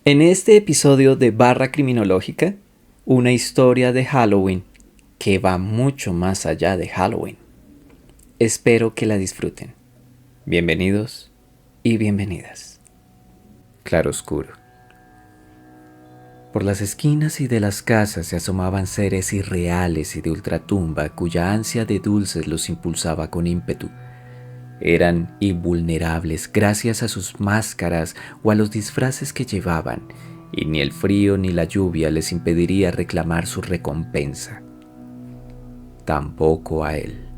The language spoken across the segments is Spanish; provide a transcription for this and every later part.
En este episodio de Barra Criminológica, una historia de Halloween que va mucho más allá de Halloween. Espero que la disfruten. Bienvenidos y bienvenidas. Claroscuro. Por las esquinas y de las casas se asomaban seres irreales y de ultratumba cuya ansia de dulces los impulsaba con ímpetu. Eran invulnerables gracias a sus máscaras o a los disfraces que llevaban, y ni el frío ni la lluvia les impediría reclamar su recompensa. Tampoco a él.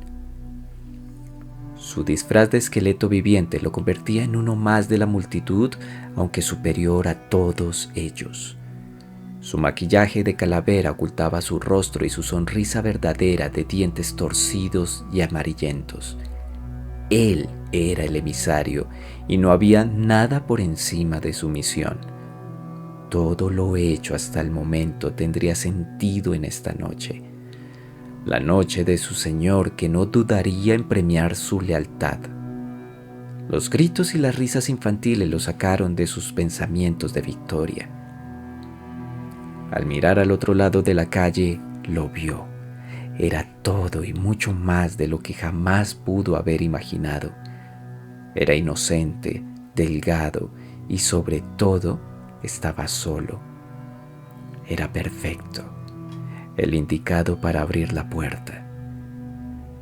Su disfraz de esqueleto viviente lo convertía en uno más de la multitud, aunque superior a todos ellos. Su maquillaje de calavera ocultaba su rostro y su sonrisa verdadera de dientes torcidos y amarillentos. Él era el emisario y no había nada por encima de su misión. Todo lo hecho hasta el momento tendría sentido en esta noche. La noche de su señor que no dudaría en premiar su lealtad. Los gritos y las risas infantiles lo sacaron de sus pensamientos de victoria. Al mirar al otro lado de la calle, lo vio. Era todo y mucho más de lo que jamás pudo haber imaginado. Era inocente, delgado y sobre todo estaba solo. Era perfecto, el indicado para abrir la puerta.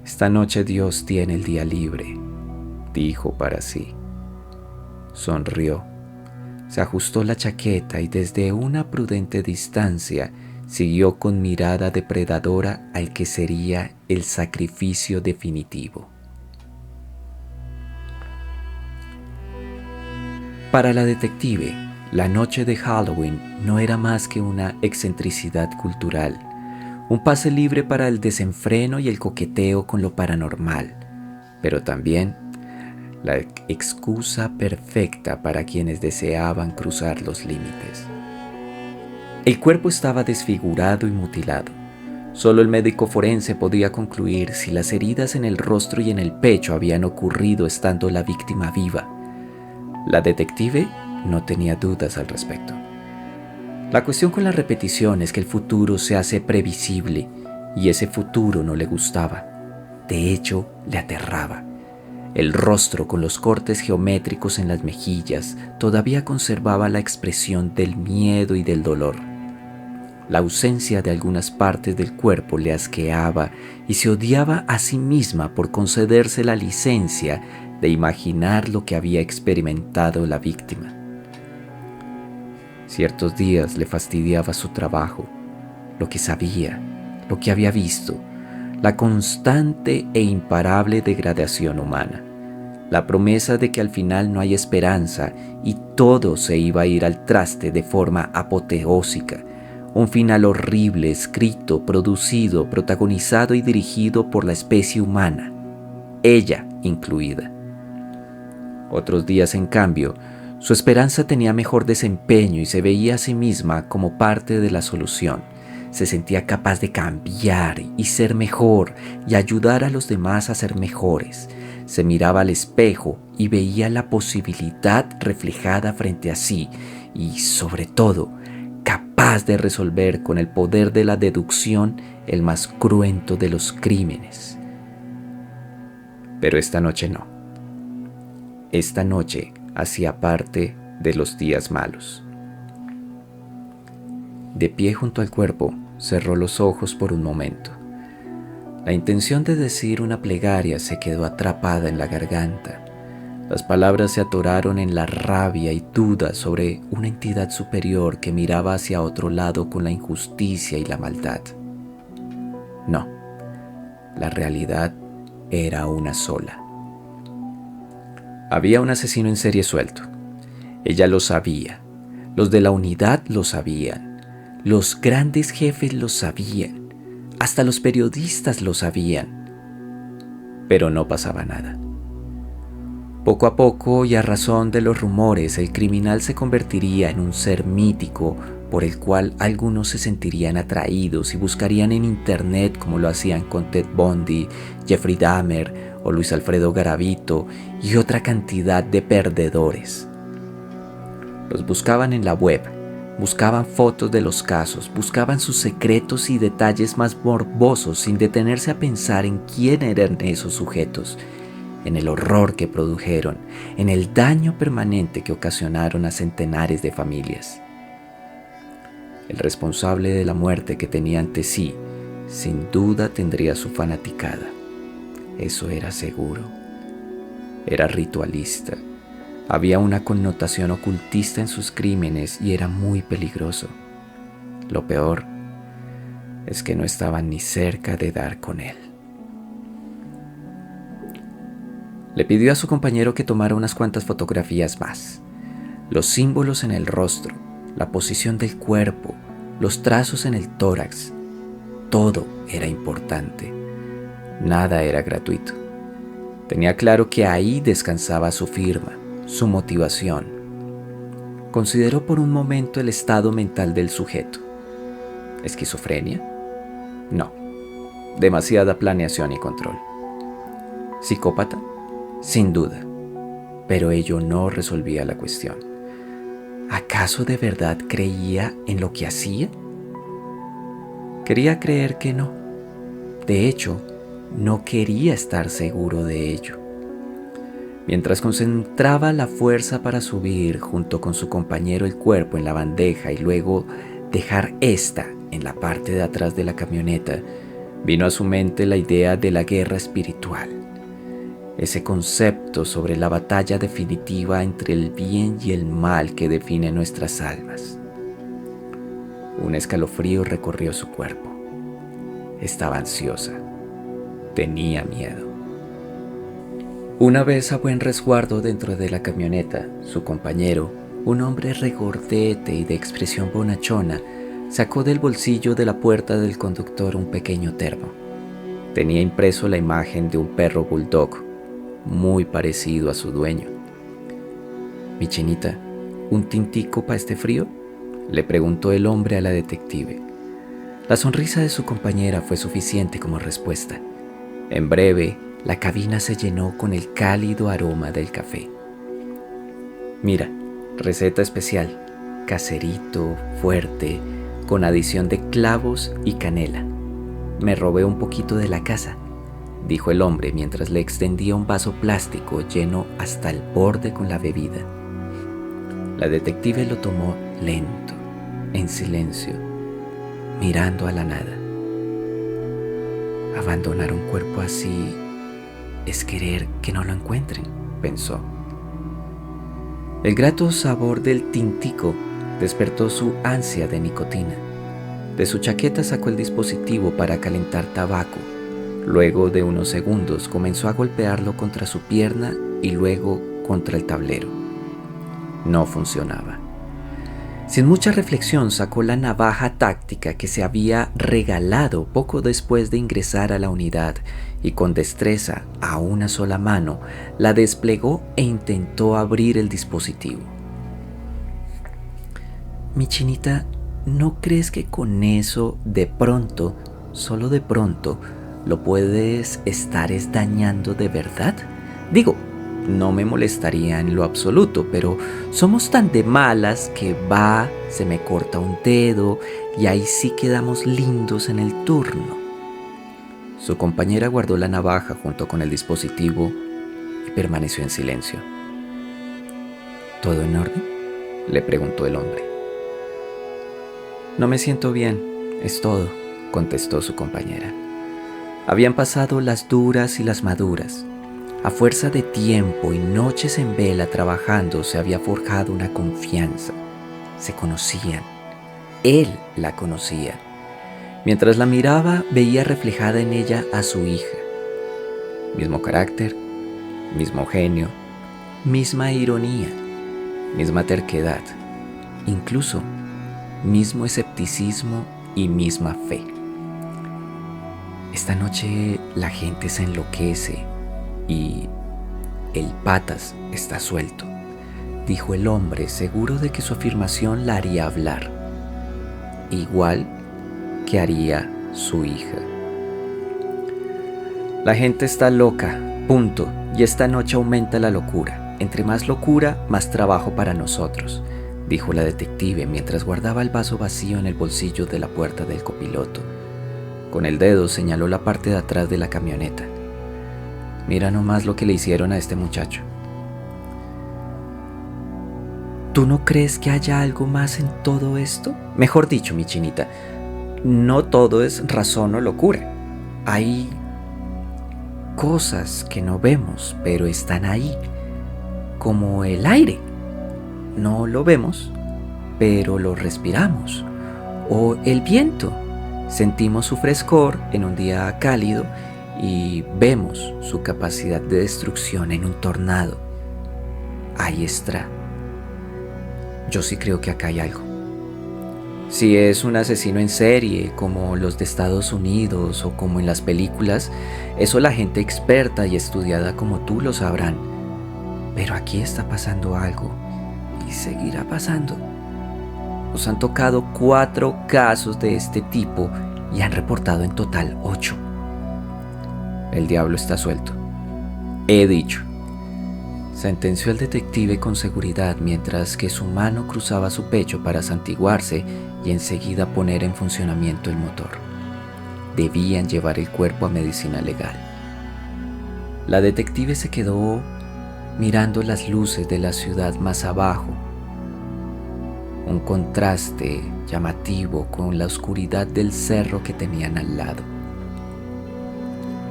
Esta noche Dios tiene el día libre, dijo para sí. Sonrió, se ajustó la chaqueta y desde una prudente distancia siguió con mirada depredadora al que sería el sacrificio definitivo. Para la detective, la noche de Halloween no era más que una excentricidad cultural, un pase libre para el desenfreno y el coqueteo con lo paranormal, pero también la excusa perfecta para quienes deseaban cruzar los límites. El cuerpo estaba desfigurado y mutilado. Solo el médico forense podía concluir si las heridas en el rostro y en el pecho habían ocurrido estando la víctima viva. La detective no tenía dudas al respecto. La cuestión con la repetición es que el futuro se hace previsible y ese futuro no le gustaba. De hecho, le aterraba. El rostro con los cortes geométricos en las mejillas todavía conservaba la expresión del miedo y del dolor. La ausencia de algunas partes del cuerpo le asqueaba y se odiaba a sí misma por concederse la licencia de imaginar lo que había experimentado la víctima. Ciertos días le fastidiaba su trabajo, lo que sabía, lo que había visto, la constante e imparable degradación humana, la promesa de que al final no hay esperanza y todo se iba a ir al traste de forma apoteósica. Un final horrible escrito, producido, protagonizado y dirigido por la especie humana, ella incluida. Otros días, en cambio, su esperanza tenía mejor desempeño y se veía a sí misma como parte de la solución. Se sentía capaz de cambiar y ser mejor y ayudar a los demás a ser mejores. Se miraba al espejo y veía la posibilidad reflejada frente a sí y, sobre todo, capaz de resolver con el poder de la deducción el más cruento de los crímenes. Pero esta noche no. Esta noche hacía parte de los días malos. De pie junto al cuerpo, cerró los ojos por un momento. La intención de decir una plegaria se quedó atrapada en la garganta. Las palabras se atoraron en la rabia y duda sobre una entidad superior que miraba hacia otro lado con la injusticia y la maldad. No, la realidad era una sola. Había un asesino en serie suelto. Ella lo sabía, los de la unidad lo sabían, los grandes jefes lo sabían, hasta los periodistas lo sabían, pero no pasaba nada. Poco a poco y a razón de los rumores, el criminal se convertiría en un ser mítico por el cual algunos se sentirían atraídos y buscarían en internet como lo hacían con Ted Bundy, Jeffrey Dahmer o Luis Alfredo Garavito y otra cantidad de perdedores. Los buscaban en la web, buscaban fotos de los casos, buscaban sus secretos y detalles más morbosos sin detenerse a pensar en quién eran esos sujetos, en el horror que produjeron, en el daño permanente que ocasionaron a centenares de familias. El responsable de la muerte que tenía ante sí, sin duda tendría su fanaticada. Eso era seguro. Era ritualista. Había una connotación ocultista en sus crímenes y era muy peligroso. Lo peor es que no estaban ni cerca de dar con él. Le pidió a su compañero que tomara unas cuantas fotografías más. Los símbolos en el rostro, la posición del cuerpo, los trazos en el tórax, todo era importante. Nada era gratuito. Tenía claro que ahí descansaba su firma, su motivación. Consideró por un momento el estado mental del sujeto. ¿Esquizofrenia? No. Demasiada planeación y control. ¿Psicópata? Sin duda. Pero ello no resolvía la cuestión. ¿Acaso de verdad creía en lo que hacía? Quería creer que no. De hecho, no quería estar seguro de ello. Mientras concentraba la fuerza para subir junto con su compañero el cuerpo en la bandeja y luego dejar esta en la parte de atrás de la camioneta, vino a su mente la idea de la guerra espiritual. Ese concepto sobre la batalla definitiva entre el bien y el mal que define nuestras almas. Un escalofrío recorrió su cuerpo. Estaba ansiosa. Tenía miedo. Una vez a buen resguardo dentro de la camioneta, su compañero, un hombre regordete y de expresión bonachona, sacó del bolsillo de la puerta del conductor un pequeño termo. Tenía impreso la imagen de un perro bulldog, muy parecido a su dueño. «Mi chinita, ¿un tintico para este frío?», le preguntó el hombre a la detective. La sonrisa de su compañera fue suficiente como respuesta. En breve, la cabina se llenó con el cálido aroma del café. «Mira, receta especial, caserito, fuerte, con adición de clavos y canela. Me robé un poquito de la casa», dijo el hombre mientras le extendía un vaso plástico lleno hasta el borde con la bebida. La detective lo tomó lento, en silencio, mirando a la nada. Abandonar un cuerpo así es querer que no lo encuentren, pensó. El grato sabor del tintico despertó su ansia de nicotina. De su chaqueta sacó el dispositivo para calentar tabaco. Luego de unos segundos comenzó a golpearlo contra su pierna y luego contra el tablero. No funcionaba. Sin mucha reflexión sacó la navaja táctica que se había regalado poco después de ingresar a la unidad y con destreza a una sola mano la desplegó e intentó abrir el dispositivo. «Mi chinita, ¿no crees que con eso de pronto, solo de pronto, lo puedes estar dañando de verdad? Digo, no me molestaría en lo absoluto, pero somos tan de malas que se me corta un dedo y ahí sí quedamos lindos en el turno». Su compañera guardó la navaja junto con el dispositivo y permaneció en silencio. «¿Todo en orden?», le preguntó el hombre. «No me siento bien, es todo», contestó su compañera. Habían pasado las duras y las maduras. A fuerza de tiempo y noches en vela trabajando se había forjado una confianza. Se conocían. Él la conocía. Mientras la miraba, veía reflejada en ella a su hija. Mismo carácter, mismo genio, misma ironía, misma terquedad, incluso mismo escepticismo y misma fe. Esta noche la gente se enloquece y el patas está suelto, dijo el hombre, seguro de que su afirmación la haría hablar, igual que haría su hija. La gente está loca, punto, y esta noche aumenta la locura. Entre más locura, más trabajo para nosotros, dijo la detective mientras guardaba el vaso vacío en el bolsillo de la puerta del copiloto. Con el dedo señaló la parte de atrás de la camioneta. Mira nomás lo que le hicieron a este muchacho. ¿Tú no crees que haya algo más en todo esto? Mejor dicho, mi chinita, no todo es razón o locura. Hay cosas que no vemos, pero están ahí, como el aire. No lo vemos, pero lo respiramos. O el viento. Sentimos su frescor en un día cálido y vemos su capacidad de destrucción en un tornado. Ahí está. Yo sí creo que acá hay algo. Si es un asesino en serie, como los de Estados Unidos o como en las películas, eso la gente experta y estudiada como tú lo sabrán. Pero aquí está pasando algo y seguirá pasando. Nos han tocado 4 casos de este tipo y han reportado en total 8. El diablo está suelto. He dicho. Sentenció el detective con seguridad mientras que su mano cruzaba su pecho para santiguarse y enseguida poner en funcionamiento el motor. Debían llevar el cuerpo a medicina legal. La detective se quedó mirando las luces de la ciudad más abajo, un contraste llamativo con la oscuridad del cerro que tenían al lado.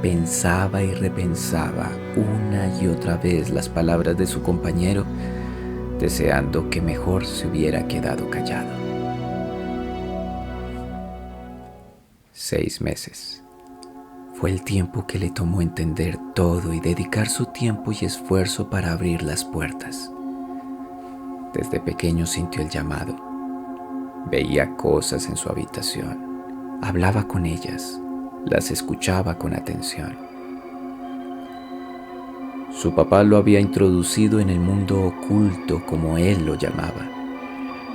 Pensaba y repensaba una y otra vez las palabras de su compañero, deseando que mejor se hubiera quedado callado. 6 meses. Fue el tiempo que le tomó entender todo y dedicar su tiempo y esfuerzo para abrir las puertas. Desde pequeño sintió el llamado. Veía cosas en su habitación. Hablaba con ellas. Las escuchaba con atención. Su papá lo había introducido en el mundo oculto, como él lo llamaba.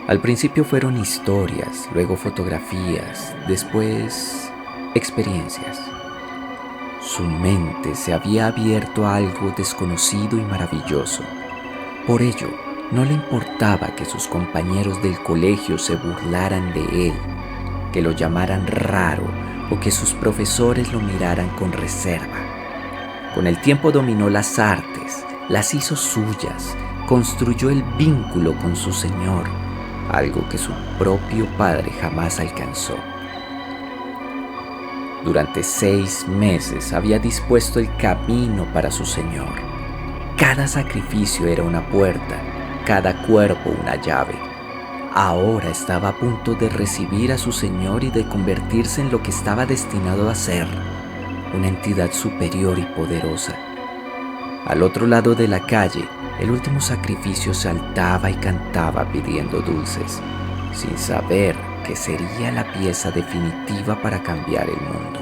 Al principio fueron historias, luego fotografías, después experiencias. Su mente se había abierto a algo desconocido y maravilloso. Por ello, no le importaba que sus compañeros del colegio se burlaran de él, que lo llamaran raro o que sus profesores lo miraran con reserva. Con el tiempo dominó las artes, las hizo suyas, construyó el vínculo con su Señor, algo que su propio padre jamás alcanzó. Durante 6 meses había dispuesto el camino para su Señor. Cada sacrificio era una puerta, cada cuerpo una llave. Ahora estaba a punto de recibir a su Señor y de convertirse en lo que estaba destinado a ser, una entidad superior y poderosa. Al otro lado de la calle, el último sacrificio saltaba y cantaba pidiendo dulces, sin saber que sería la pieza definitiva para cambiar el mundo.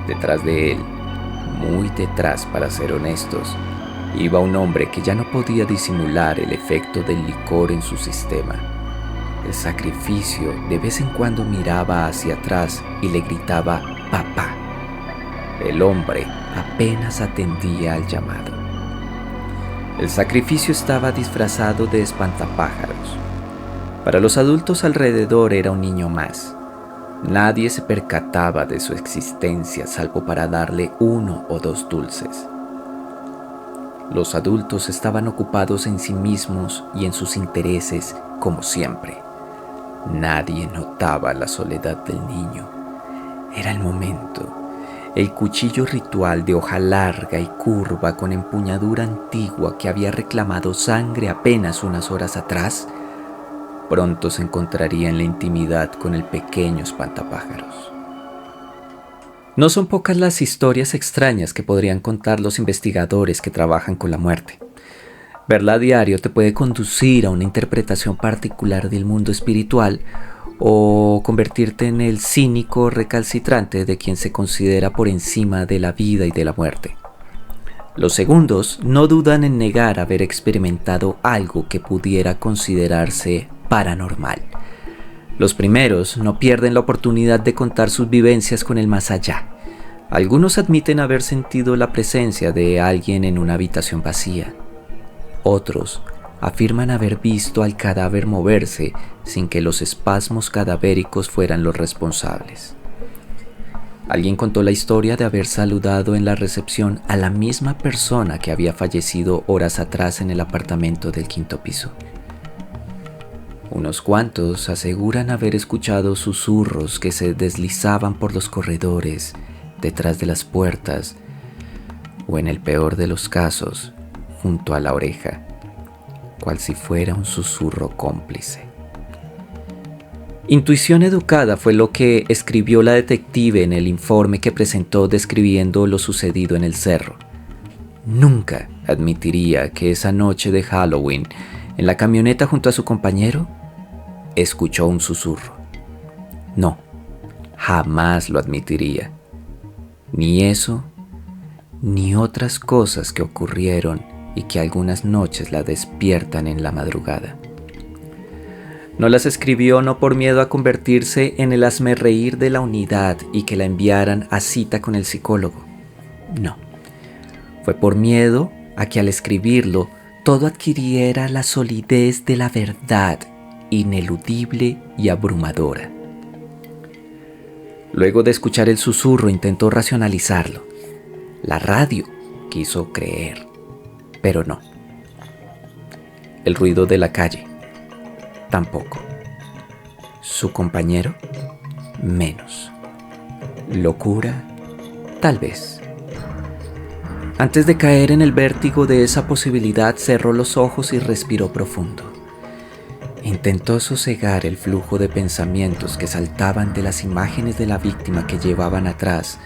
Detrás de él, muy detrás para ser honestos, iba un hombre que ya no podía disimular el efecto del licor en su sistema. El sacrificio de vez en cuando miraba hacia atrás y le gritaba «papá». El hombre apenas atendía al llamado. El sacrificio estaba disfrazado de espantapájaros. Para los adultos alrededor era un niño más. Nadie se percataba de su existencia salvo para darle 1 o 2 dulces. Los adultos estaban ocupados en sí mismos y en sus intereses, como siempre. Nadie notaba la soledad del niño. Era el momento. El cuchillo ritual de hoja larga y curva con empuñadura antigua que había reclamado sangre apenas unas horas atrás, pronto se encontraría en la intimidad con el pequeño espantapájaros. No son pocas las historias extrañas que podrían contar los investigadores que trabajan con la muerte. Verla a diario te puede conducir a una interpretación particular del mundo espiritual o convertirte en el cínico recalcitrante de quien se considera por encima de la vida y de la muerte. Los segundos no dudan en negar haber experimentado algo que pudiera considerarse paranormal. Los primeros no pierden la oportunidad de contar sus vivencias con el más allá. Algunos admiten haber sentido la presencia de alguien en una habitación vacía. Otros afirman haber visto al cadáver moverse sin que los espasmos cadavéricos fueran los responsables. Alguien contó la historia de haber saludado en la recepción a la misma persona que había fallecido horas atrás en el apartamento del 5º piso. Unos cuantos aseguran haber escuchado susurros que se deslizaban por los corredores, detrás de las puertas, o en el peor de los casos, junto a la oreja, cual si fuera un susurro cómplice. Intuición educada fue lo que escribió la detective en el informe que presentó describiendo lo sucedido en el cerro. Nunca admitiría que esa noche de Halloween, en la camioneta junto a su compañero, escuchó un susurro. No, jamás lo admitiría. Ni eso, ni otras cosas que ocurrieron y que algunas noches la despiertan en la madrugada. No las escribió no por miedo a convertirse en el hazmerreír de la unidad y que la enviaran a cita con el psicólogo. No, fue por miedo a que al escribirlo todo adquiriera la solidez de la verdad, ineludible y abrumadora. Luego de escuchar el susurro intentó racionalizarlo. La radio quiso creer, pero no. El ruido de la calle, tampoco. Su compañero, menos. Locura, tal vez. Antes de caer en el vértigo de esa posibilidad, cerró los ojos y respiró profundo. Intentó sosegar el flujo de pensamientos que saltaban de las imágenes de la víctima que llevaban atrás,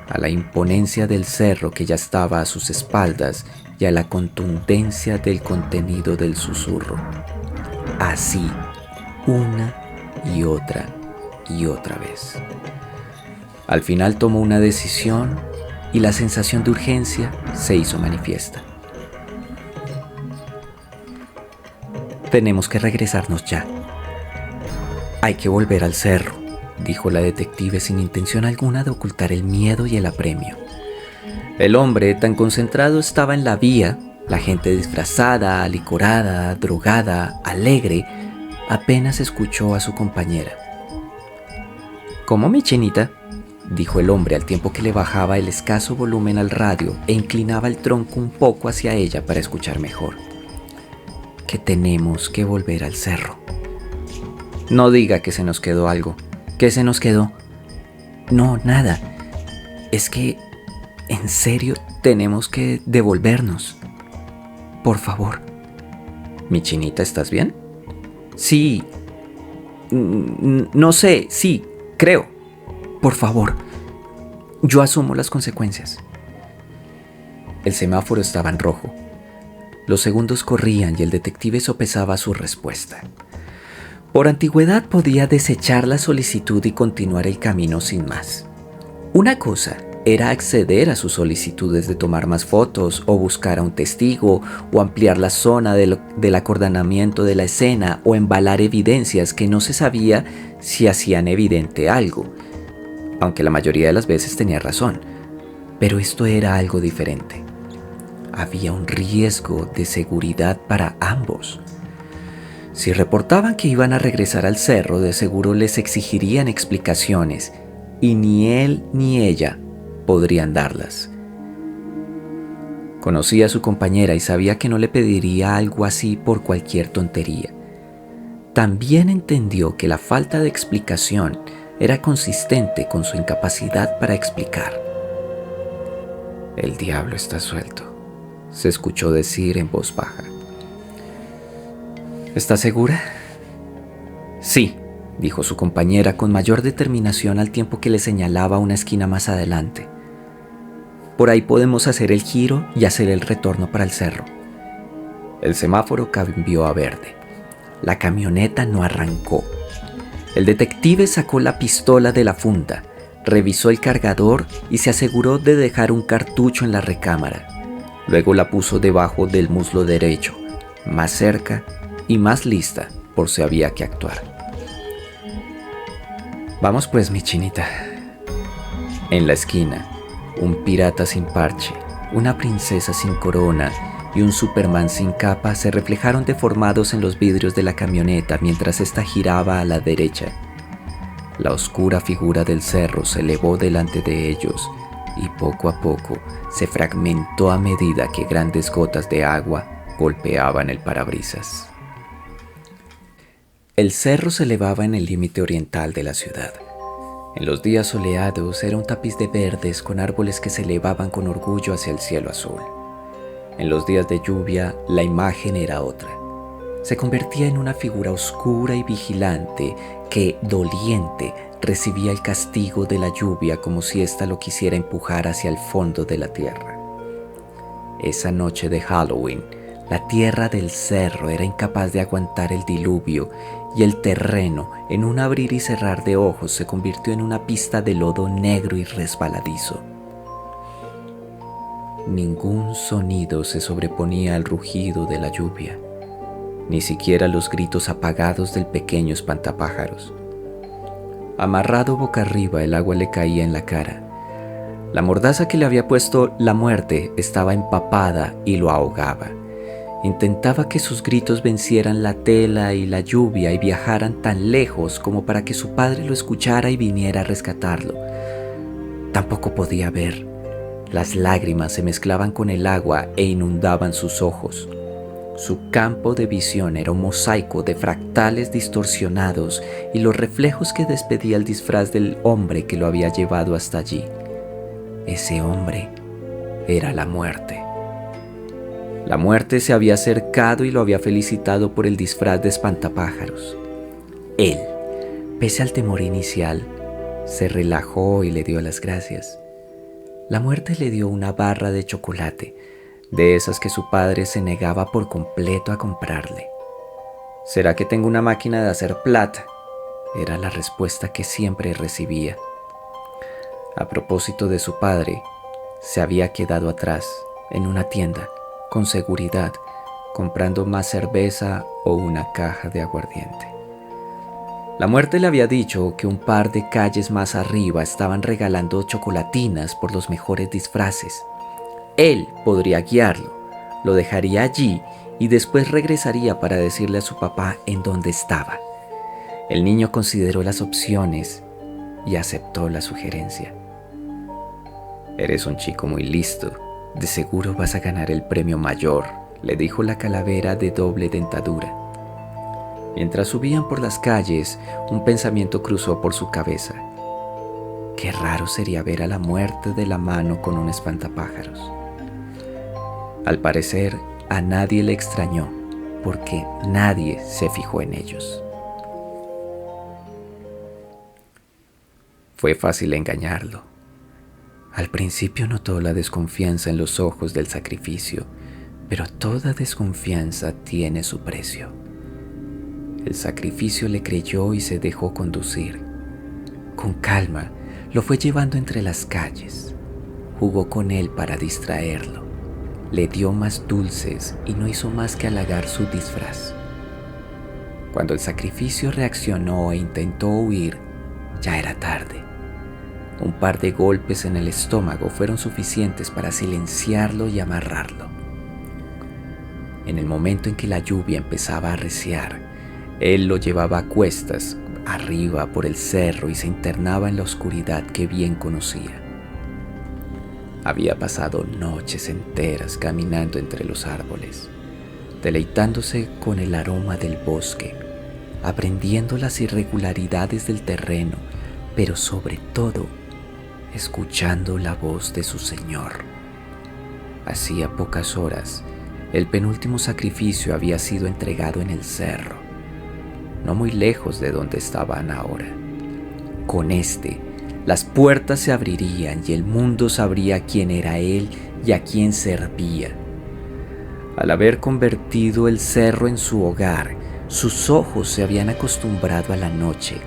a la imponencia del cerro que ya estaba a sus espaldas y a la contundencia del contenido del susurro. Así, una y otra vez. Al final tomó una decisión y la sensación de urgencia se hizo manifiesta. Tenemos que regresarnos ya. Hay que volver al cerro, dijo la detective sin intención alguna de ocultar el miedo y el apremio. El hombre tan concentrado estaba en la vía, la gente disfrazada, alicorada, drogada, alegre, apenas escuchó a su compañera. ¿Cómo, mi chinita?, dijo el hombre al tiempo que le bajaba el escaso volumen al radio e inclinaba el tronco un poco hacia ella para escuchar mejor. Que tenemos que volver al cerro. No diga que se nos quedó algo. ¿Qué se nos quedó? No, nada. Es que, en serio, tenemos que devolvernos. Por favor. Mi chinita, ¿estás bien? Sí. No sé, sí, creo. Por favor. Yo asumo las consecuencias. El semáforo estaba en rojo. Los segundos corrían y el detective sopesaba su respuesta. Por antigüedad podía desechar la solicitud y continuar el camino sin más. Una cosa era acceder a sus solicitudes de tomar más fotos o buscar a un testigo o ampliar la zona del acordonamiento de la escena o embalar evidencias que no se sabía si hacían evidente algo, aunque la mayoría de las veces tenía razón. Pero esto era algo diferente. Había un riesgo de seguridad para ambos. Si reportaban que iban a regresar al cerro, de seguro les exigirían explicaciones y ni él ni ella podrían darlas. Conocía a su compañera y sabía que no le pediría algo así por cualquier tontería. También entendió que la falta de explicación era consistente con su incapacidad para explicar. El diablo está suelto, se escuchó decir en voz baja. ¿Estás segura? Sí, dijo su compañera con mayor determinación al tiempo que le señalaba una esquina más adelante. Por ahí podemos hacer el giro y hacer el retorno para el cerro. El semáforo cambió a verde. La camioneta no arrancó. El detective sacó la pistola de la funda, revisó el cargador y se aseguró de dejar un cartucho en la recámara. Luego la puso debajo del muslo derecho, más cerca y más lista por si había que actuar. Vamos pues, mi chinita. En la esquina, un pirata sin parche, una princesa sin corona y un Superman sin capa se reflejaron deformados en los vidrios de la camioneta mientras ésta giraba a la derecha. La oscura figura del cerro se elevó delante de ellos y poco a poco se fragmentó a medida que grandes gotas de agua golpeaban el parabrisas. El cerro se elevaba en el límite oriental de la ciudad. En los días soleados era un tapiz de verdes con árboles que se elevaban con orgullo hacia el cielo azul. En los días de lluvia la imagen era otra. Se convertía en una figura oscura y vigilante que, doliente, recibía el castigo de la lluvia como si ésta lo quisiera empujar hacia el fondo de la tierra. Esa noche de Halloween, la tierra del cerro era incapaz de aguantar el diluvio y el terreno, en un abrir y cerrar de ojos, se convirtió en una pista de lodo negro y resbaladizo. Ningún sonido se sobreponía al rugido de la lluvia, ni siquiera los gritos apagados del pequeño espantapájaros. Amarrado boca arriba, el agua le caía en la cara. La mordaza que le había puesto la muerte estaba empapada y lo ahogaba. Intentaba que sus gritos vencieran la tela y la lluvia y viajaran tan lejos como para que su padre lo escuchara y viniera a rescatarlo. Tampoco podía ver. Las lágrimas se mezclaban con el agua e inundaban sus ojos. Su campo de visión era un mosaico de fractales distorsionados y los reflejos que despedía el disfraz del hombre que lo había llevado hasta allí. Ese hombre era la muerte. La muerte se había acercado y lo había felicitado por el disfraz de espantapájaros. Él, pese al temor inicial, se relajó y le dio las gracias. La muerte le dio una barra de chocolate, de esas que su padre se negaba por completo a comprarle. ¿Será que tengo una máquina de hacer plata?, era la respuesta que siempre recibía. A propósito de su padre, se había quedado atrás, en una tienda, con seguridad, comprando más cerveza o una caja de aguardiente. La muerte le había dicho que un par de calles más arriba estaban regalando chocolatinas por los mejores disfraces. Él podría guiarlo, lo dejaría allí y después regresaría para decirle a su papá en dónde estaba. El niño consideró las opciones y aceptó la sugerencia. «Eres un chico muy listo. De seguro vas a ganar el premio mayor», le dijo la calavera de doble dentadura. Mientras subían por las calles, un pensamiento cruzó por su cabeza. Qué raro sería ver a la muerte de la mano con un espantapájaros. Al parecer, a nadie le extrañó, porque nadie se fijó en ellos. Fue fácil engañarlo. Al principio notó la desconfianza en los ojos del sacrificio, pero toda desconfianza tiene su precio. El sacrificio le creyó y se dejó conducir. Con calma, lo fue llevando entre las calles. Jugó con él para distraerlo. Le dio más dulces y no hizo más que halagar su disfraz. Cuando el sacrificio reaccionó e intentó huir, ya era tarde. Un par de golpes en el estómago fueron suficientes para silenciarlo y amarrarlo. En el momento en que la lluvia empezaba a arreciar, él lo llevaba a cuestas, arriba por el cerro, y se internaba en la oscuridad que bien conocía. Había pasado noches enteras caminando entre los árboles, deleitándose con el aroma del bosque, aprendiendo las irregularidades del terreno, pero sobre todo, escuchando la voz de su Señor. Hacía pocas horas, el penúltimo sacrificio había sido entregado en el cerro, no muy lejos de donde estaban ahora. Con este, las puertas se abrirían y el mundo sabría quién era él y a quién servía. Al haber convertido el cerro en su hogar, sus ojos se habían acostumbrado a la noche.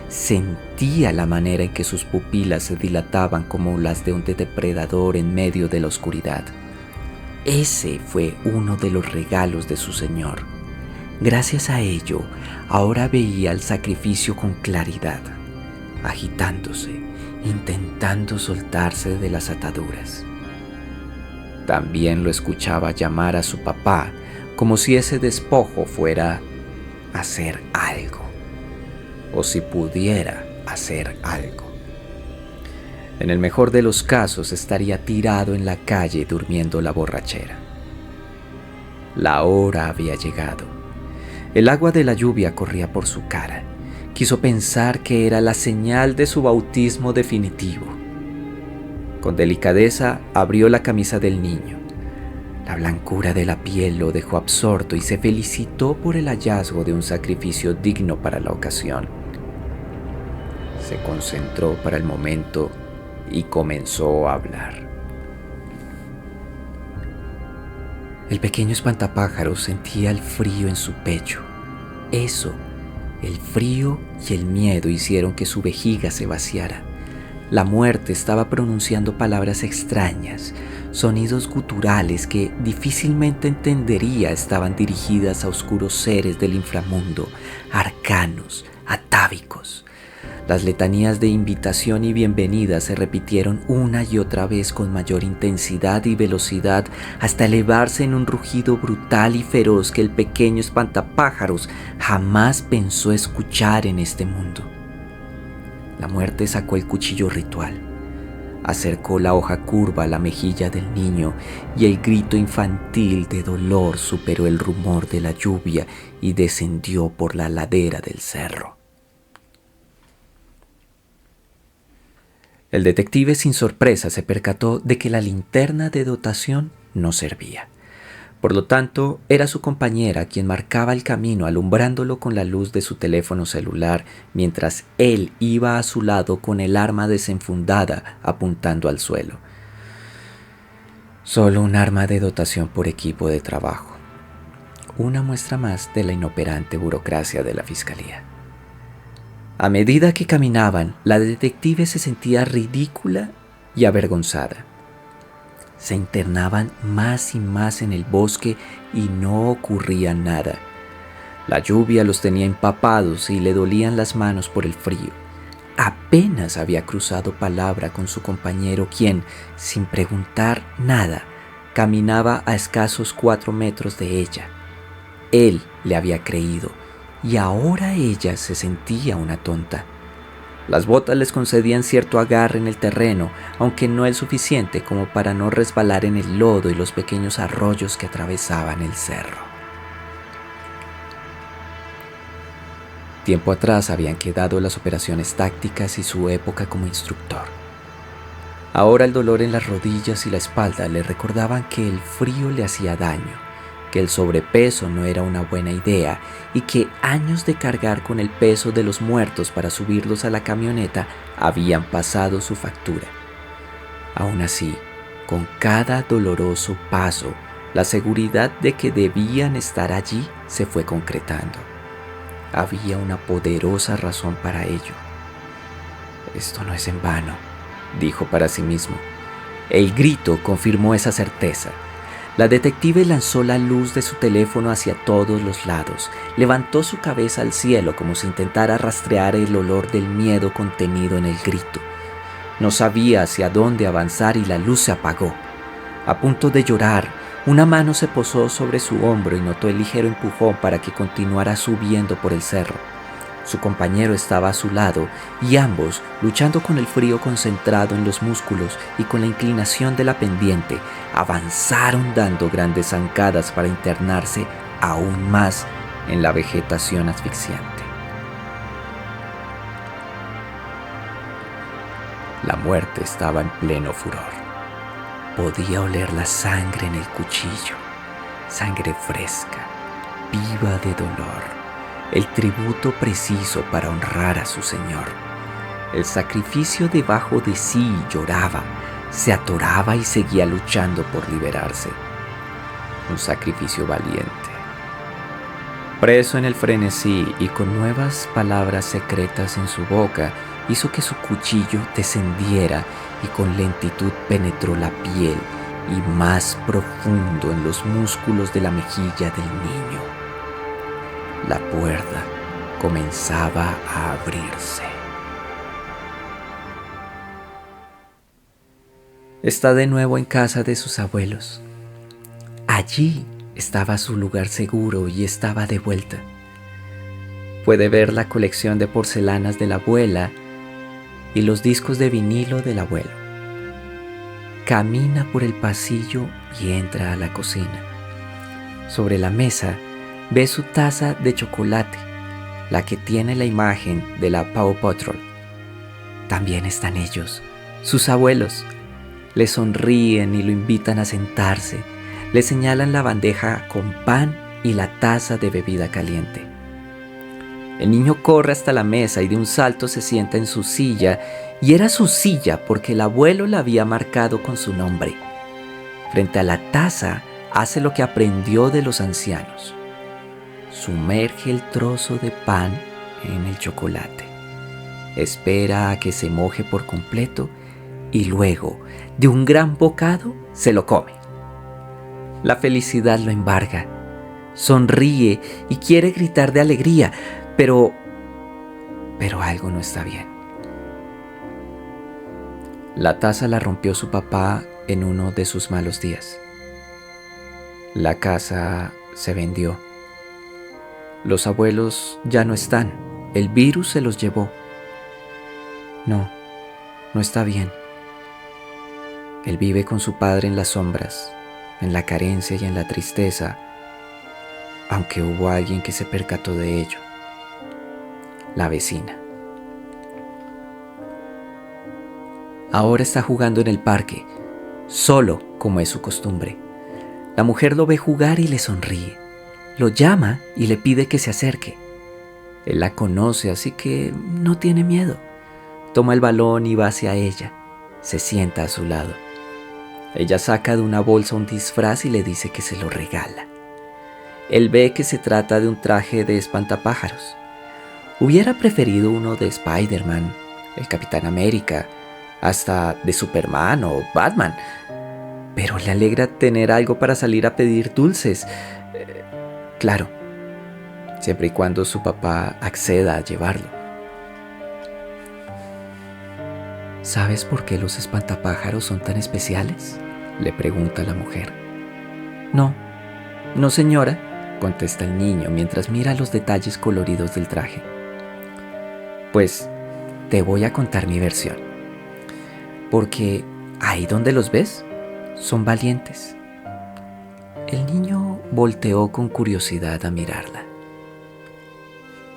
Sentía la manera en que sus pupilas se dilataban como las de un depredador en medio de la oscuridad. Ese fue uno de los regalos de su Señor. Gracias a ello, ahora veía el sacrificio con claridad, agitándose, intentando soltarse de las ataduras. También lo escuchaba llamar a su papá, como si ese despojo fuera a hacer algo, o si pudiera hacer algo. En el mejor de los casos estaría tirado en la calle durmiendo la borrachera. La hora había llegado. El agua de la lluvia corría por su cara. Quiso pensar que era la señal de su bautismo definitivo. Con delicadeza abrió la camisa del niño. La blancura de la piel lo dejó absorto y se felicitó por el hallazgo de un sacrificio digno para la ocasión. Se concentró para el momento y comenzó a hablar. El pequeño espantapájaros sentía el frío en su pecho. Eso, el frío y el miedo hicieron que su vejiga se vaciara. La muerte estaba pronunciando palabras extrañas, sonidos guturales que difícilmente entendería estaban dirigidas a oscuros seres del inframundo, arcanos, atávicos. Las letanías de invitación y bienvenida se repitieron una y otra vez con mayor intensidad y velocidad hasta elevarse en un rugido brutal y feroz que el pequeño espantapájaros jamás pensó escuchar en este mundo. La muerte sacó el cuchillo ritual, acercó la hoja curva a la mejilla del niño y el grito infantil de dolor superó el rumor de la lluvia y descendió por la ladera del cerro. El detective sin sorpresa se percató de que la linterna de dotación no servía. Por lo tanto, era su compañera quien marcaba el camino alumbrándolo con la luz de su teléfono celular mientras él iba a su lado con el arma desenfundada apuntando al suelo. Solo un arma de dotación por equipo de trabajo. Una muestra más de la inoperante burocracia de la fiscalía. A medida que caminaban, la detective se sentía ridícula y avergonzada. Se internaban más y más en el bosque y no ocurría nada. La lluvia los tenía empapados y le dolían las manos por el frío. Apenas había cruzado palabra con su compañero quien, sin preguntar nada, caminaba a escasos 4 metros de ella. Él le había creído y ahora ella se sentía una tonta. Las botas les concedían cierto agarre en el terreno, aunque no el suficiente como para no resbalar en el lodo y los pequeños arroyos que atravesaban el cerro. Tiempo atrás habían quedado las operaciones tácticas y su época como instructor. Ahora el dolor en las rodillas y la espalda le recordaban que el frío le hacía daño, que el sobrepeso no era una buena idea y que años de cargar con el peso de los muertos para subirlos a la camioneta habían pasado su factura. Aún así, con cada doloroso paso, la seguridad de que debían estar allí se fue concretando. Había una poderosa razón para ello. Esto no es en vano, dijo para sí mismo. El grito confirmó esa certeza. La detective lanzó la luz de su teléfono hacia todos los lados, levantó su cabeza al cielo como si intentara rastrear el olor del miedo contenido en el grito. No sabía hacia dónde avanzar y la luz se apagó. A punto de llorar, una mano se posó sobre su hombro y notó el ligero empujón para que continuara subiendo por el cerro. Su compañero estaba a su lado y ambos, luchando con el frío concentrado en los músculos y con la inclinación de la pendiente, avanzaron dando grandes zancadas para internarse aún más en la vegetación asfixiante. La muerte estaba en pleno furor. Podía oler la sangre en el cuchillo, sangre fresca, viva de dolor. El tributo preciso para honrar a su Señor. El sacrificio debajo de sí lloraba, se atoraba y seguía luchando por liberarse. Un sacrificio valiente. Preso en el frenesí y con nuevas palabras secretas en su boca, hizo que su cuchillo descendiera y con lentitud penetró la piel y más profundo en los músculos de la mejilla del niño. La puerta comenzaba a abrirse. Está de nuevo en casa de sus abuelos. Allí estaba su lugar seguro y estaba de vuelta. Puede ver la colección de porcelanas de la abuela y los discos de vinilo del abuelo. Camina por el pasillo y entra a la cocina. Sobre la mesa ve su taza de chocolate, la que tiene la imagen de la Paw Patrol. También están ellos, sus abuelos. Le sonríen y lo invitan a sentarse. Le señalan la bandeja con pan y la taza de bebida caliente. El niño corre hasta la mesa y de un salto se sienta en su silla, y era su silla porque el abuelo la había marcado con su nombre. Frente a la taza hace lo que aprendió de los ancianos. Sumerge el trozo de pan en el chocolate. Espera a que se moje por completo y luego, de un gran bocado, se lo come. La felicidad lo embarga. Sonríe y quiere gritar de alegría, pero algo no está bien. La taza la rompió su papá en uno de sus malos días. La casa se vendió. Los abuelos ya no están. El virus se los llevó. No está bien. Él vive con su padre en las sombras, en la carencia y en la tristeza, aunque hubo alguien que se percató de ello. La vecina. Ahora está jugando en el parque, solo como es su costumbre. La mujer lo ve jugar y le sonríe. Lo llama y le pide que se acerque. Él la conoce, así que no tiene miedo. Toma el balón y va hacia ella. Se sienta a su lado. Ella saca de una bolsa un disfraz y le dice que se lo regala. Él ve que se trata de un traje de espantapájaros. Hubiera preferido uno de Spider-Man, el Capitán América, hasta de Superman o Batman. Pero le alegra tener algo para salir a pedir dulces. Claro, siempre y cuando su papá acceda a llevarlo. ¿Sabes por qué los espantapájaros son tan especiales?, le pregunta la mujer. No señora, contesta el niño mientras mira los detalles coloridos del traje. Pues te voy a contar mi versión. Porque ahí donde los ves, son valientes. El niño volteó con curiosidad a mirarla.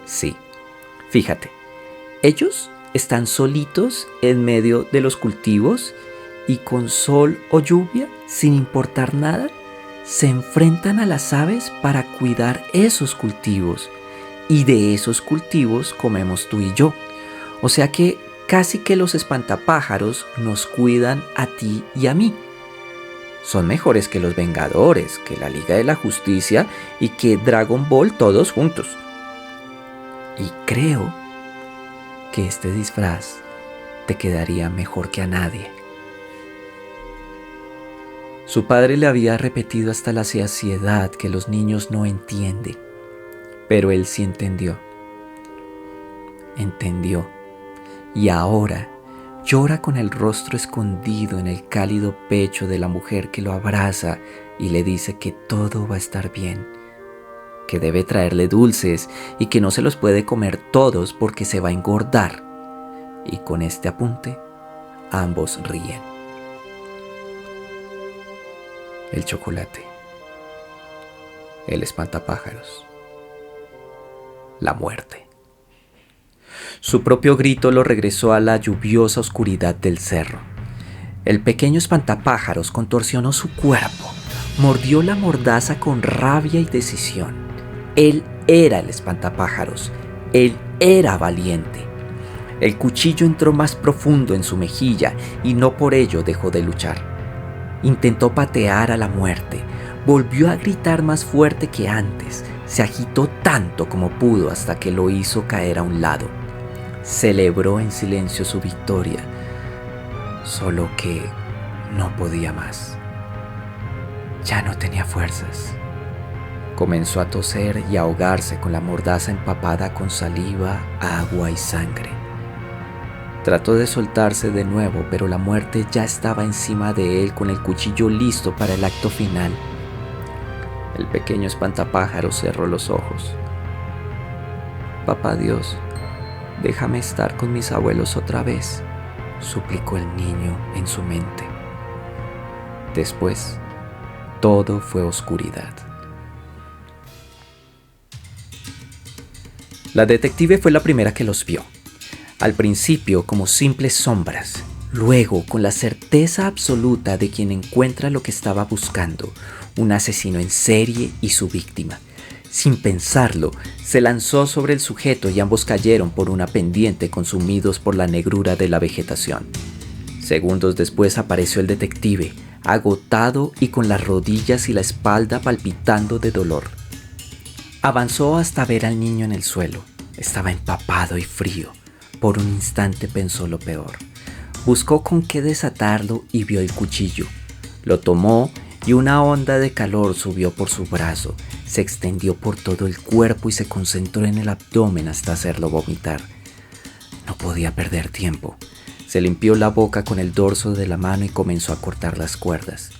Sí, fíjate, ellos están solitos en medio de los cultivos y con sol o lluvia, sin importar nada, se enfrentan a las aves para cuidar esos cultivos. Y de esos cultivos comemos tú y yo. O sea que casi que los espantapájaros nos cuidan a ti y a mí. Son mejores que los Vengadores, que la Liga de la Justicia y que Dragon Ball todos juntos. Y creo que este disfraz te quedaría mejor que a nadie. Su padre le había repetido hasta la saciedad que los niños no entienden, pero él sí entendió. Entendió, y ahora llora con el rostro escondido en el cálido pecho de la mujer que lo abraza y le dice que todo va a estar bien, que debe traerle dulces y que no se los puede comer todos porque se va a engordar. Y con este apunte, ambos ríen. El chocolate, el espantapájaros, la muerte. Su propio grito lo regresó a la lluviosa oscuridad del cerro. El pequeño espantapájaros contorsionó su cuerpo, mordió la mordaza con rabia y decisión. Él era el espantapájaros, él era valiente. El cuchillo entró más profundo en su mejilla y no por ello dejó de luchar. Intentó patear a la muerte, volvió a gritar más fuerte que antes, se agitó tanto como pudo hasta que lo hizo caer a un lado. Celebró en silencio su victoria, solo que no podía más. Ya no tenía fuerzas. Comenzó a toser y a ahogarse con la mordaza empapada con saliva, agua y sangre. Trató de soltarse de nuevo, pero la muerte ya estaba encima de él con el cuchillo listo para el acto final. El pequeño espantapájaros cerró los ojos. «Papá Dios, déjame estar con mis abuelos otra vez», suplicó el niño en su mente. Después, todo fue oscuridad. La detective fue la primera que los vio. Al principio como simples sombras, luego con la certeza absoluta de quien encuentra lo que estaba buscando, un asesino en serie y su víctima. Sin pensarlo, se lanzó sobre el sujeto y ambos cayeron por una pendiente consumidos por la negrura de la vegetación. Segundos después apareció el detective, agotado y con las rodillas y la espalda palpitando de dolor. Avanzó hasta ver al niño en el suelo. Estaba empapado y frío. Por un instante pensó lo peor. Buscó con qué desatarlo y vio el cuchillo. Lo tomó y una onda de calor subió por su brazo, se extendió por todo el cuerpo y se concentró en el abdomen hasta hacerlo vomitar. No podía perder tiempo. Se limpió la boca con el dorso de la mano y comenzó a cortar las cuerdas.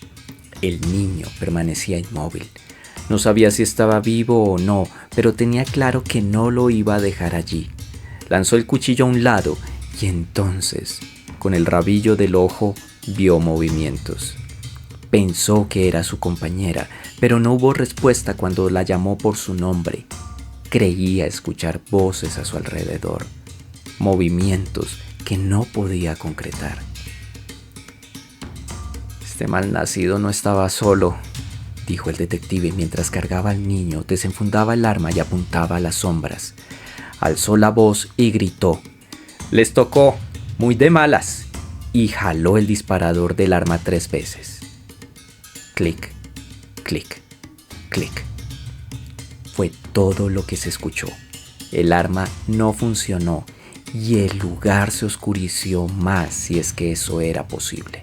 El niño permanecía inmóvil. No sabía si estaba vivo o no, pero tenía claro que no lo iba a dejar allí. Lanzó el cuchillo a un lado y entonces, con el rabillo del ojo, vio movimientos. Pensó que era su compañera, pero no hubo respuesta cuando la llamó por su nombre. Creía escuchar voces a su alrededor, movimientos que no podía concretar. «Este malnacido no estaba solo», dijo el detective mientras cargaba al niño, desenfundaba el arma y apuntaba a las sombras. Alzó la voz y gritó: «Les tocó, muy de malas», y jaló el disparador del arma 3 veces. Clic, clic, clic. Fue todo lo que se escuchó. El arma no funcionó y el lugar se oscureció más, si es que eso era posible.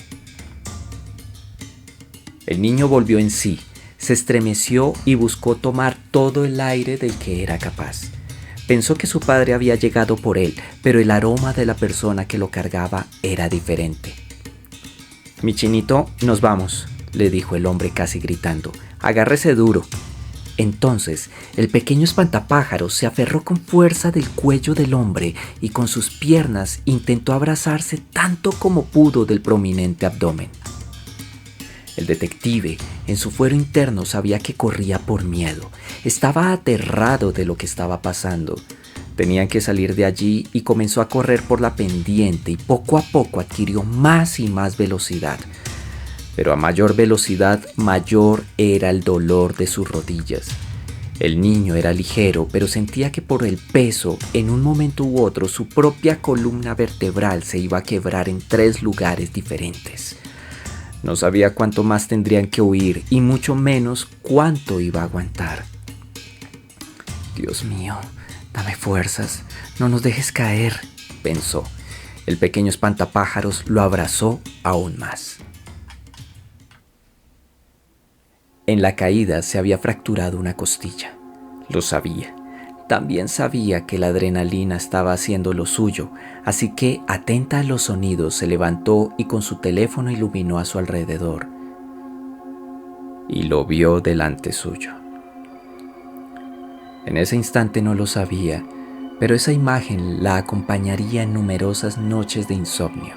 El niño volvió en sí, se estremeció y buscó tomar todo el aire del que era capaz. Pensó que su padre había llegado por él, pero el aroma de la persona que lo cargaba era diferente. «Mi chinito, nos vamos», le dijo el hombre casi gritando. «Agárrese duro». Entonces, el pequeño espantapájaros se aferró con fuerza del cuello del hombre y con sus piernas intentó abrazarse tanto como pudo del prominente abdomen. El detective, en su fuero interno, sabía que corría por miedo. Estaba aterrado de lo que estaba pasando. Tenían que salir de allí y comenzó a correr por la pendiente y poco a poco adquirió más y más velocidad. Pero a mayor velocidad, mayor era el dolor de sus rodillas. El niño era ligero, pero sentía que por el peso, en un momento u otro, su propia columna vertebral se iba a quebrar en 3 lugares diferentes. No sabía cuánto más tendrían que huir y mucho menos cuánto iba a aguantar. «Dios mío, dame fuerzas, no nos dejes caer», pensó. El pequeño espantapájaros lo abrazó aún más. En la caída se había fracturado una costilla. Lo sabía. También sabía que la adrenalina estaba haciendo lo suyo, así que, atenta a los sonidos, se levantó y con su teléfono iluminó a su alrededor. Y lo vio delante suyo. En ese instante no lo sabía, pero esa imagen la acompañaría en numerosas noches de insomnio.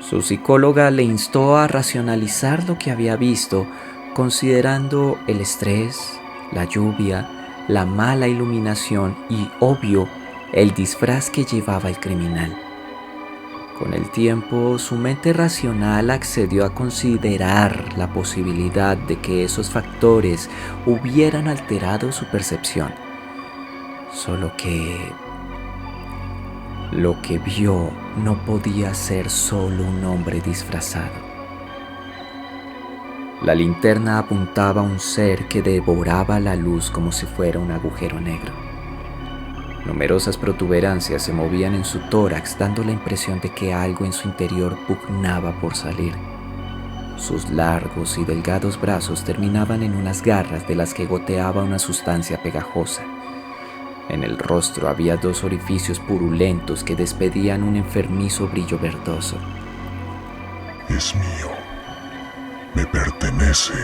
Su psicóloga le instó a racionalizar lo que había visto, considerando el estrés, la lluvia, la mala iluminación y, obvio, el disfraz que llevaba el criminal. Con el tiempo, su mente racional accedió a considerar la posibilidad de que esos factores hubieran alterado su percepción. Solo que lo que vio no podía ser solo un hombre disfrazado. La linterna apuntaba a un ser que devoraba la luz como si fuera un agujero negro. Numerosas protuberancias se movían en su tórax, dando la impresión de que algo en su interior pugnaba por salir. Sus largos y delgados brazos terminaban en unas garras de las que goteaba una sustancia pegajosa. En el rostro había 2 orificios purulentos que despedían un enfermizo brillo verdoso. Es mío. Me pertenece.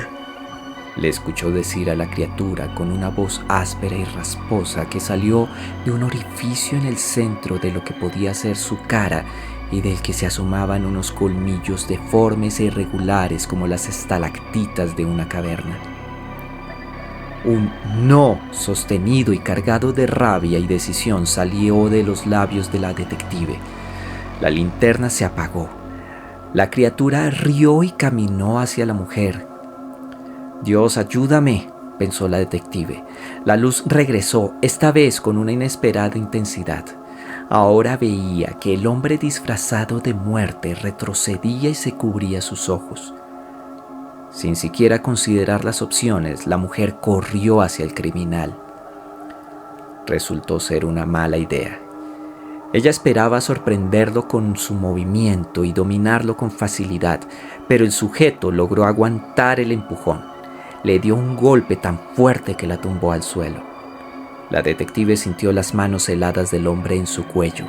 Le escuchó decir a la criatura con una voz áspera y rasposa que salió de un orificio en el centro de lo que podía ser su cara y del que se asomaban unos colmillos deformes e irregulares como las estalactitas de una caverna. Un no sostenido y cargado de rabia y decisión salió de los labios de la detective. La linterna se apagó. La criatura rió y caminó hacia la mujer. «Dios, ayúdame», pensó la detective. La luz regresó, esta vez con una inesperada intensidad. Ahora veía que el hombre disfrazado de muerte retrocedía y se cubría sus ojos. Sin siquiera considerar las opciones, la mujer corrió hacia el criminal. Resultó ser una mala idea. Ella esperaba sorprenderlo con su movimiento y dominarlo con facilidad, pero el sujeto logró aguantar el empujón. Le dio un golpe tan fuerte que la tumbó al suelo. La detective sintió las manos heladas del hombre en su cuello.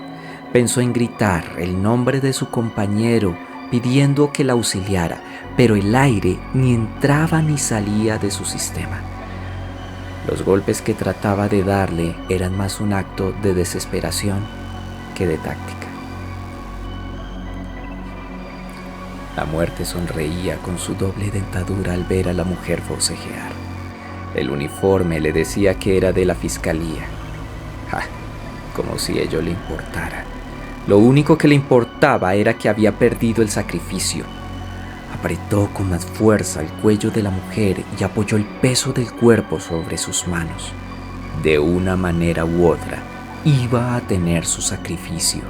Pensó en gritar el nombre de su compañero, pidiendo que la auxiliara, pero el aire ni entraba ni salía de su sistema. Los golpes que trataba de darle eran más un acto de desesperación que de táctica. La muerte sonreía con su doble dentadura al ver a la mujer forcejear. El uniforme le decía que era de la fiscalía. ¡Ja! Como si ello le importara. Lo único que le importaba era que había perdido el sacrificio. Apretó con más fuerza el cuello de la mujer y apoyó el peso del cuerpo sobre sus manos. De una manera u otra, iba a tener su sacrificio.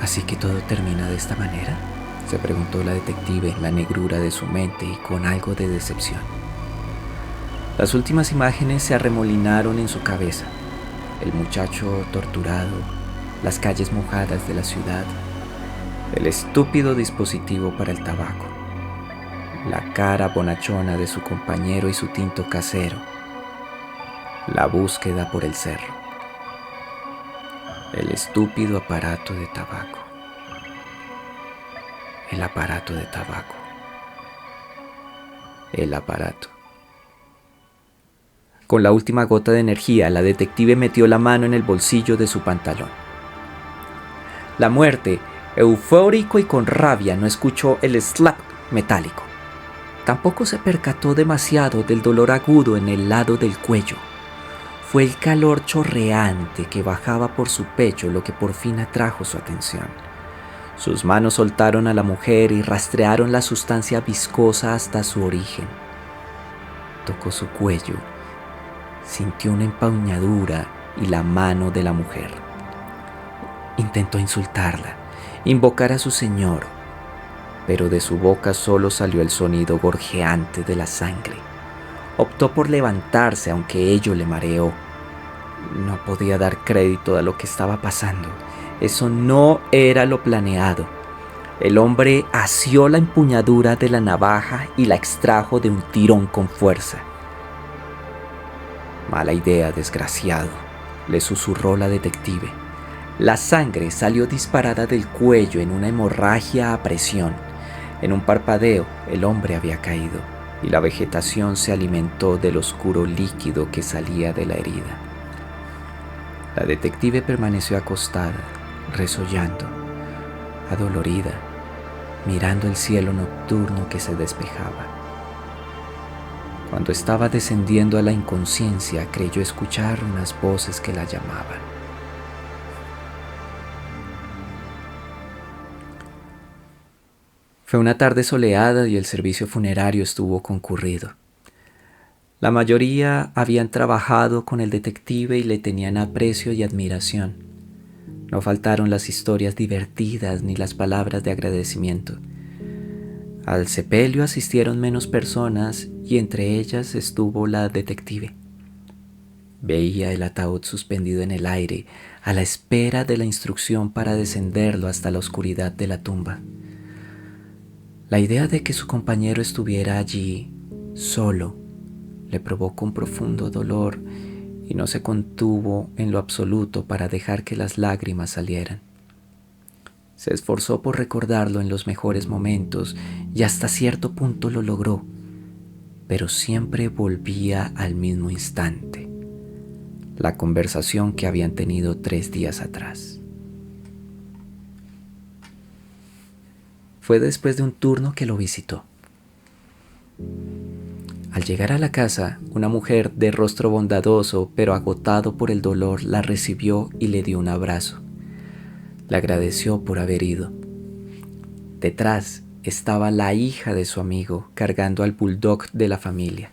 ¿Así que todo termina de esta manera?, se preguntó la detective en la negrura de su mente y con algo de decepción. Las últimas imágenes se arremolinaron en su cabeza. El muchacho torturado, las calles mojadas de la ciudad, el estúpido dispositivo para el tabaco, la cara bonachona de su compañero y su tinto casero, la búsqueda por el cerro, el estúpido aparato de tabaco, el aparato de tabaco, el aparato. Con la última gota de energía, la detective metió la mano en el bolsillo de su pantalón. La muerte, eufórico y con rabia, no escuchó el slap metálico. Tampoco se percató demasiado del dolor agudo en el lado del cuello. Fue el calor chorreante que bajaba por su pecho lo que por fin atrajo su atención. Sus manos soltaron a la mujer y rastrearon la sustancia viscosa hasta su origen. Tocó su cuello, sintió una empuñadura y la mano de la mujer. Intentó insultarla, invocar a su señor, pero de su boca solo salió el sonido gorjeante de la sangre. Optó por levantarse, aunque ello le mareó. No podía dar crédito a lo que estaba pasando. Eso no era lo planeado. El hombre asió la empuñadura de la navaja y la extrajo de un tirón con fuerza. «Mala idea, desgraciado», le susurró la detective. La sangre salió disparada del cuello en una hemorragia a presión. En un parpadeo, el hombre había caído y la vegetación se alimentó del oscuro líquido que salía de la herida. La detective permaneció acostada, resollando, adolorida, mirando el cielo nocturno que se despejaba. Cuando estaba descendiendo a la inconsciencia, creyó escuchar unas voces que la llamaban. Fue una tarde soleada y el servicio funerario estuvo concurrido. La mayoría habían trabajado con el detective y le tenían aprecio y admiración. No faltaron las historias divertidas ni las palabras de agradecimiento. Al sepelio asistieron menos personas y entre ellas estuvo la detective. Veía el ataúd suspendido en el aire a la espera de la instrucción para descenderlo hasta la oscuridad de la tumba. La idea de que su compañero estuviera allí, solo, le provocó un profundo dolor y no se contuvo en lo absoluto para dejar que las lágrimas salieran. Se esforzó por recordarlo en los mejores momentos y hasta cierto punto lo logró, pero siempre volvía al mismo instante, la conversación que habían tenido 3 días atrás. Fue después de un turno que lo visitó. Al llegar a la casa, una mujer de rostro bondadoso pero agotado por el dolor la recibió y le dio un abrazo. Le agradeció por haber ido. Detrás estaba la hija de su amigo cargando al bulldog de la familia.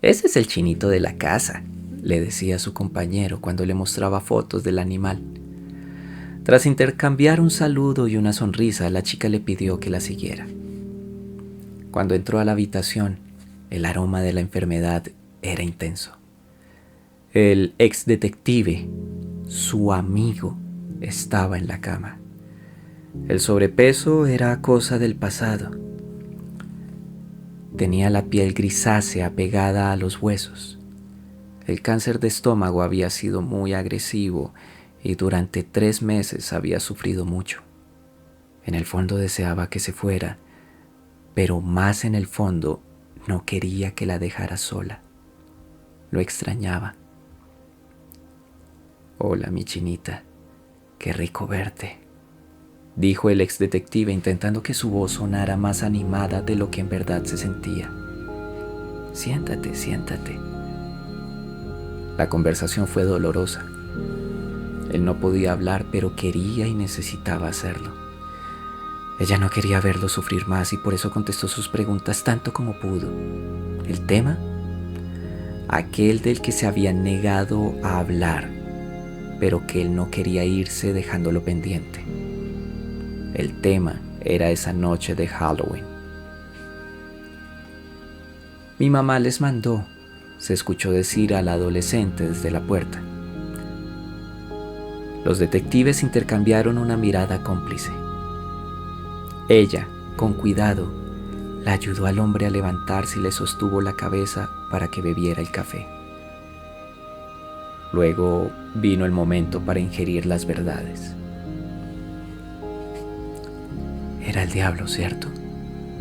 «Ese es el chinito de la casa», le decía a su compañero cuando le mostraba fotos del animal. Tras intercambiar un saludo y una sonrisa, la chica le pidió que la siguiera. Cuando entró a la habitación, el aroma de la enfermedad era intenso. El ex detective, su amigo, estaba en la cama. El sobrepeso era cosa del pasado. Tenía la piel grisácea pegada a los huesos. El cáncer de estómago había sido muy agresivo y durante 3 meses había sufrido mucho. En el fondo deseaba que se fuera, pero más en el fondo no quería que la dejara sola. Lo extrañaba. «Hola, mi chinita, qué rico verte», dijo el ex detective intentando que su voz sonara más animada de lo que en verdad se sentía. «Siéntate, siéntate». La conversación fue dolorosa. Él no podía hablar, pero quería y necesitaba hacerlo. Ella no quería verlo sufrir más y por eso contestó sus preguntas tanto como pudo. ¿El tema? Aquel del que se había negado a hablar, pero que él no quería irse dejándolo pendiente. El tema era esa noche de Halloween. «Mi mamá les mandó», se escuchó decir al adolescente desde la puerta. Los detectives intercambiaron una mirada cómplice. Ella, con cuidado, le ayudó al hombre a levantarse y le sostuvo la cabeza para que bebiera el café. Luego vino el momento para ingerir las verdades. «Era el diablo, ¿cierto?»,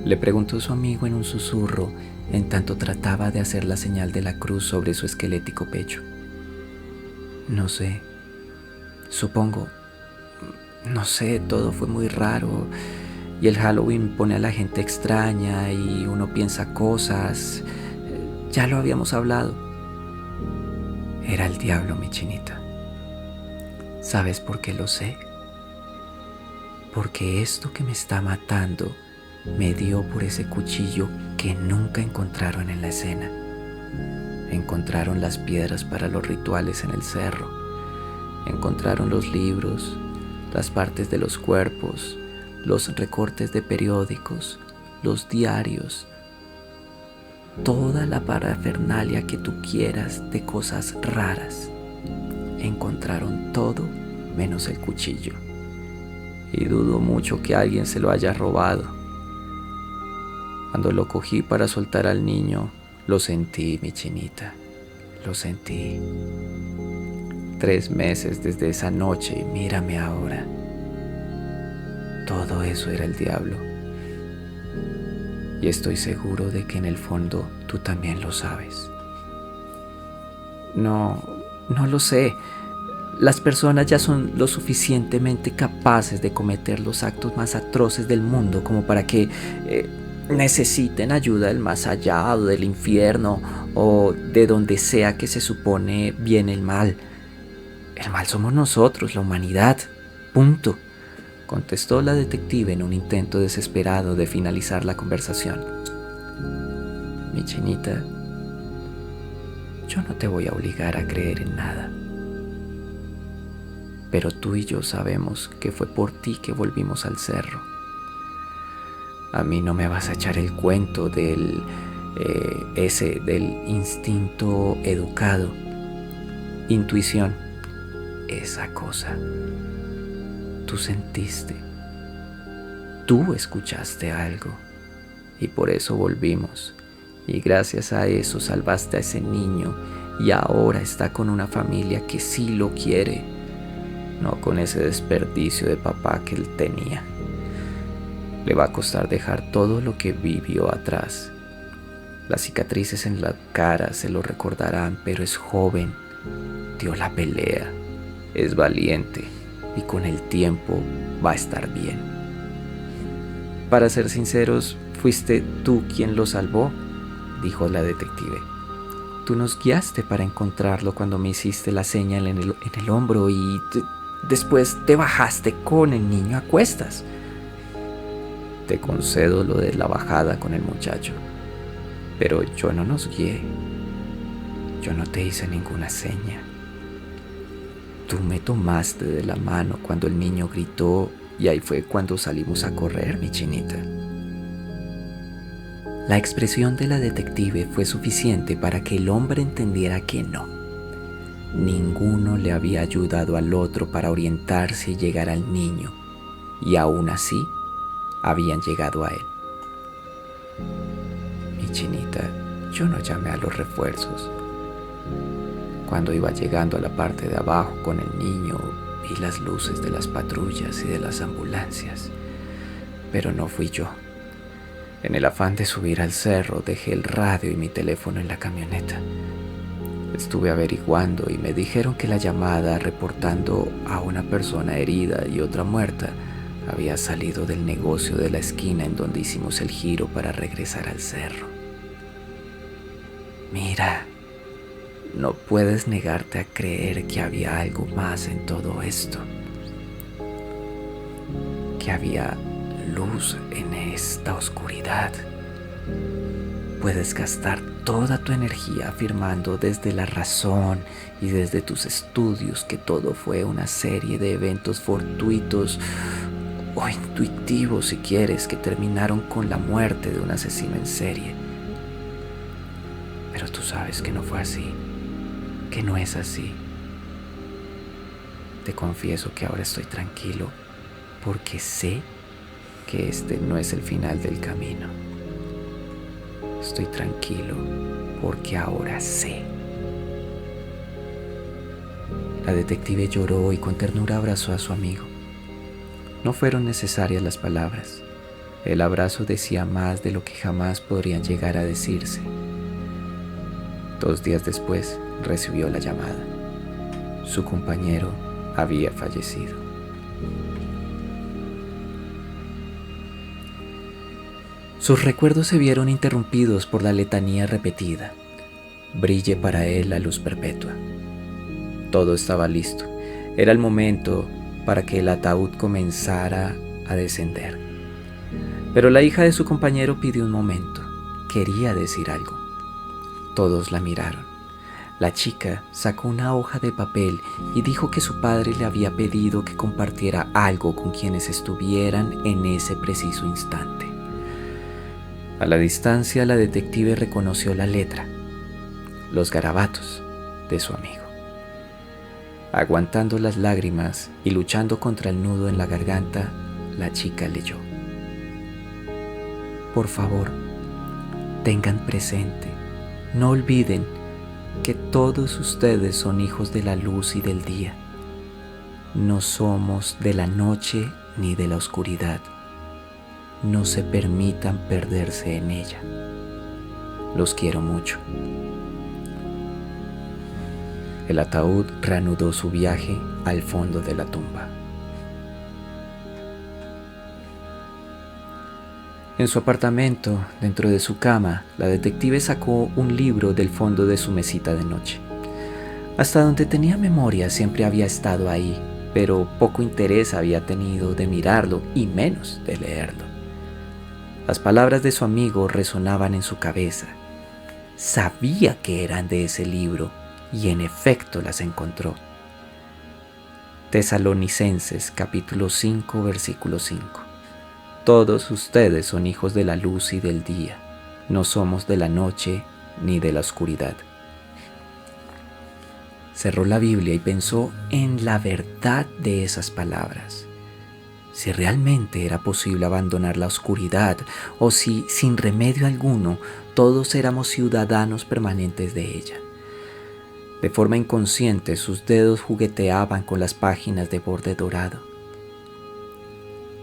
le preguntó su amigo en un susurro, en tanto trataba de hacer la señal de la cruz sobre su esquelético pecho. «No sé, supongo, no sé, todo fue muy raro y el Halloween pone a la gente extraña y uno piensa cosas, ya lo habíamos hablado». «Era el diablo, mi chinita. ¿Sabes por qué lo sé? Porque esto que me está matando me dio por ese cuchillo que nunca encontraron en la escena. Encontraron las piedras para los rituales en el cerro. Encontraron los libros, las partes de los cuerpos, los recortes de periódicos, los diarios, toda la parafernalia que tú quieras de cosas raras. Encontraron todo menos el cuchillo. Y dudo mucho que alguien se lo haya robado. Cuando lo cogí para soltar al niño, lo sentí, mi chinita, lo sentí. 3 meses desde esa noche y mírame ahora. Todo eso era el diablo. Y estoy seguro de que en el fondo tú también lo sabes». No lo sé. Las personas ya son lo suficientemente capaces de cometer los actos más atroces del mundo como para que necesiten ayuda del más allá o del infierno o de donde sea que se supone viene el mal. El mal somos nosotros, la humanidad. Punto. Contestó la detective en un intento desesperado de finalizar la conversación. «Mi chinita, yo no te voy a obligar a creer en nada. Pero tú y yo sabemos que fue por ti que volvimos al cerro. A mí no me vas a echar el cuento del instinto educado. Intuición, esa cosa. Tú sentiste, tú escuchaste algo y por eso volvimos Y gracias a eso salvaste a ese niño y ahora está con una familia que sí lo quiere, no con ese desperdicio de papá que él tenía. Le va a costar dejar todo lo que vivió atrás. Las cicatrices en la cara se lo recordarán, pero es joven, dio la pelea, es valiente y con el tiempo va a estar bien. Para ser sinceros, fuiste tú quien lo salvó, dijo la detective. Tú nos guiaste para encontrarlo cuando me hiciste la señal en el hombro y después te bajaste con el niño a cuestas. Te concedo lo de la bajada con el muchacho, pero yo no nos guié. Yo no te hice ninguna seña. Tú me tomaste de la mano cuando el niño gritó y ahí fue cuando salimos a correr, mi chinita. La expresión de la detective fue suficiente para que el hombre entendiera que no. Ninguno le había ayudado al otro para orientarse y llegar al niño, y aún así habían llegado a él. Mi chinita, yo no llamé a los refuerzos. Cuando iba llegando a la parte de abajo con el niño, vi las luces de las patrullas y de las ambulancias, pero no fui yo. En el afán de subir al cerro, dejé el radio y mi teléfono en la camioneta. Estuve averiguando y me dijeron que la llamada reportando a una persona herida y otra muerta había salido del negocio de la esquina en donde hicimos el giro para regresar al cerro. Mira, no puedes negarte a creer que había algo más en todo esto, que había luz en esta oscuridad. Puedes gastar toda tu energía afirmando desde la razón y desde tus estudios que todo fue una serie de eventos fortuitos o intuitivos, si quieres, que terminaron con la muerte de un asesino en serie. Pero tú sabes que no fue así, que no es así. Te confieso que ahora estoy tranquilo porque sé que este no es el final del camino. Estoy tranquilo porque ahora sé. La detective lloró y con ternura abrazó a su amigo. No fueron necesarias las palabras. El abrazo decía más de lo que jamás podrían llegar a decirse. 2 días después recibió la llamada. Su compañero había fallecido. Sus recuerdos se vieron interrumpidos por la letanía repetida. Brille para él la luz perpetua. Todo estaba listo. Era el momento para que el ataúd comenzara a descender. Pero la hija de su compañero pidió un momento. Quería decir algo. Todos la miraron. La chica sacó una hoja de papel y dijo que su padre le había pedido que compartiera algo con quienes estuvieran en ese preciso instante. A la distancia, la detective reconoció la letra, los garabatos de su amigo. Aguantando las lágrimas y luchando contra el nudo en la garganta, la chica leyó: por favor, tengan presente, no olviden que todos ustedes son hijos de la luz y del día. No somos de la noche ni de la oscuridad. No se permitan perderse en ella. Los quiero mucho. El ataúd reanudó su viaje al fondo de la tumba. En su apartamento, dentro de su cama, la detective sacó un libro del fondo de su mesita de noche. Hasta donde tenía memoria siempre había estado ahí, pero poco interés había tenido de mirarlo y menos de leerlo. Las palabras de su amigo resonaban en su cabeza. Sabía que eran de ese libro y en efecto las encontró. Tesalonicenses capítulo 5 versículo 5. Todos ustedes son hijos de la luz y del día. No somos de la noche ni de la oscuridad. Cerró la Biblia y pensó en la verdad de esas palabras. si realmente era posible abandonar la oscuridad o si, sin remedio alguno, todos éramos ciudadanos permanentes de ella. De forma inconsciente, sus dedos jugueteaban con las páginas de borde dorado.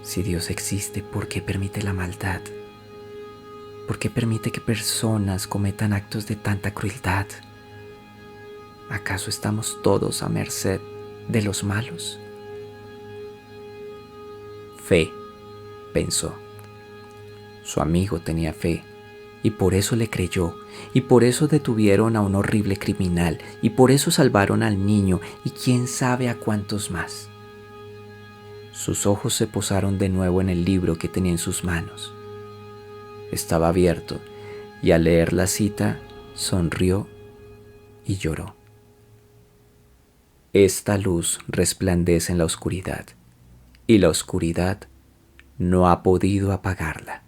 Si Dios existe, ¿por qué permite la maldad? ¿Por qué permite que personas cometan actos de tanta crueldad? ¿Acaso estamos todos a merced de los malos? Fe, pensó. Su amigo tenía fe, y por eso le creyó, y por eso detuvieron a un horrible criminal, y por eso salvaron al niño, y quién sabe a cuántos más. Sus ojos se posaron de nuevo en el libro que tenía en sus manos. Estaba abierto, y al leer la cita, sonrió y lloró. Esta luz resplandece en la oscuridad, y la oscuridad no ha podido apagarla.